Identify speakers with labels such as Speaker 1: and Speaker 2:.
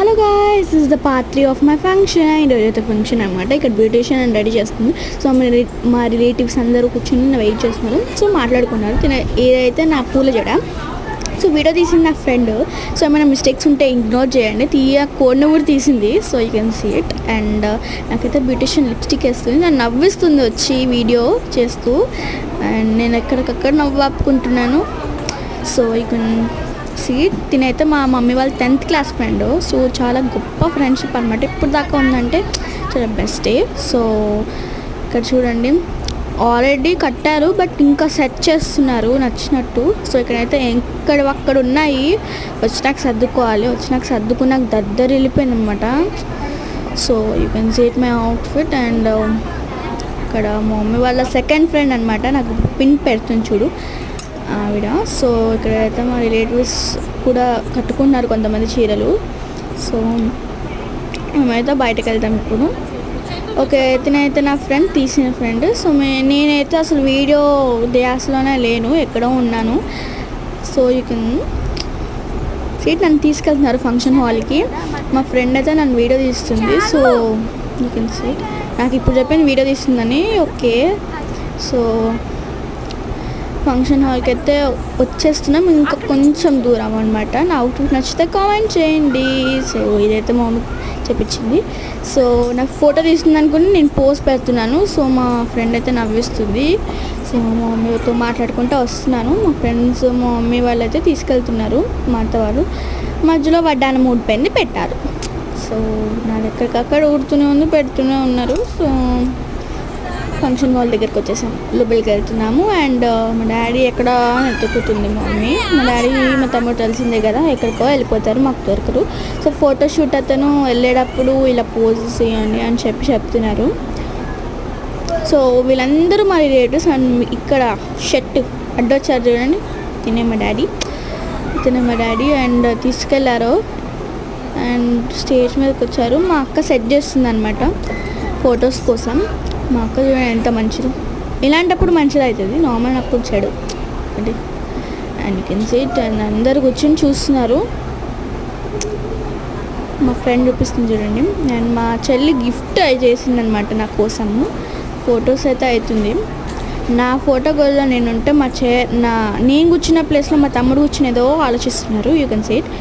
Speaker 1: Hello guys, this is the part 3 of my function. ఈరోజైతే function అనమాట. ఇక్కడ beautician అని రెడీ చేస్తుంది. సో మా రిలేటివ్స్ అందరూ కూర్చొని వెయిట్ చేస్తున్నారు. సో మాట్లాడుకున్నారు. ఏదైతే నా పూల జడ. సో వీడియో తీసింది నా ఫ్రెండ్. సో ఏమైనా మిస్టేక్స్ ఉంటే ఇగ్నోర్ చేయండి. కోడ్ని కూడా తీసింది. So you can see it. And నాకైతే బ్యూటిషియన్ లిప్స్టిక్ వేస్తుంది. నన్ను నవ్విస్తుంది వచ్చి వీడియో చేస్తూ. అండ్ నేను ఎక్కడికక్కడ నవ్వు ఆపుకుంటున్నాను. So you can sit. తినైతే మా మమ్మీ వాళ్ళ 10th క్లాస్ ఫ్రెండ్. సో చాలా గొప్ప ఫ్రెండ్షిప్ అనమాట. ఇప్పుడు దాకా ఉందంటే చాలా బెస్టే. సో ఇక్కడ చూడండి, ఆల్రెడీ కట్టారు బట్ ఇంకా సెట్ చేస్తున్నారు నచ్చినట్టు. సో ఇక్కడైతే అక్కడ ఉన్నాయి. వచ్చినాక సర్దుకోవాలి. వచ్చినాక సర్దుకున్నాక దద్దరి వెళ్ళిపోయింది అనమాట. So you can see it my outfit. And ఇక్కడ మా మమ్మీ వాళ్ళ సెకండ్ ఫ్రెండ్ అనమాట. నాకు పిన్ పెడుతుంది చూడు ఆవిడ. సో ఇక్కడైతే మా రిలేటివ్స్ కూడా కట్టుకున్నారు కొంతమంది చీరలు. సో మేమైతే బయటకు వెళ్తాం ఇప్పుడు. ఓకే, తినైతే నా ఫ్రెండ్ తీసిన ఫ్రెండ్. సో నేనైతే అసలు వీడియో ధ్యాసలోనే లేను, ఎక్కడో ఉన్నాను. So you can seat. నన్ను తీసుకెళ్తున్నారు ఫంక్షన్ హాల్కి. మా ఫ్రెండ్ అయితే నన్ను వీడియో తీస్తుంది. So you can seat. నాకు ఇప్పుడు చెప్పింది వీడియో తీస్తుందని. ఓకే, సో ఫంక్షన్ హాల్కి అయితే వచ్చేస్తున్నాం. ఇంకా కొంచెం దూరం అనమాట. నా అవుట్ఫిట్ నచ్చితే కామెంట్ చేయండి. సో ఇదైతే మా మమ్మీ చెప్పించింది. సో నాకు ఫోటో తీస్తుంది అనుకుని నేను పోస్ట్ పెడుతున్నాను. సో మా ఫ్రెండ్ అయితే నవ్విస్తుంది. సో మా మమ్మీతో మాట్లాడుకుంటూ వస్తున్నాను. మా ఫ్రెండ్స్ మా మమ్మీ వాళ్ళు అయితే తీసుకెళ్తున్నారు. మా అత్తవారు మధ్యలో వడ్డాన మూడు పెన్ని పెట్టారు. సో నాది ఎక్కడికక్కడ ఊడుతూనే ఉంది, పెడుతూనే ఉన్నారు. సో ఫంక్షన్ హాల్ దగ్గరికి వచ్చేసాం. లోపలికి వెళ్తున్నాము. అండ్ మా డాడీ ఎక్కడ ఎత్తుకుతుంది మా మమ్మీ. మా డాడీ మా తమ్ముడు తెలిసిందే కదా, ఎక్కడికో వెళ్ళిపోతారు, మాకు దొరకరు. సో ఫోటోషూట్ అతను వెళ్ళేటప్పుడు ఇలా పోజెస్ ఇవ్వండి అని చెప్తున్నారు. సో వీళ్ళందరూ మా రిలేటివ్స్. అండ్ ఇక్కడ షర్ట్ అడ్డొచ్చారు చూడండి, తినే మా డాడీ. అండ్ తీసుకెళ్లారు. అండ్ స్టేజ్ మీదకి వచ్చారు. మా అక్క సెట్ చేస్తుంది అనమాట ఫొటోస్ కోసం. మా అక్క చూడండి ఎంత మంచిదో. ఇలాంటప్పుడు మంచిది అవుతుంది, నార్మల్ అప్పుడు చెడు అంటే. And you can see it. And అందరు కూర్చొని చూస్తున్నారు. మా ఫ్రెండ్ చూపిస్తుంది చూడండి. అండ్ మా చెల్లి గిఫ్ట్ చేసింది అనమాట నా కోసము. ఫొటోస్ అయితే అవుతుంది. నా ఫోటో గోల్లో నేను ఉంటే నేను కూర్చున్న ప్లేస్లో మా తమ్ముడు కూర్చునేదో ఆలోచిస్తున్నారు. You can see it.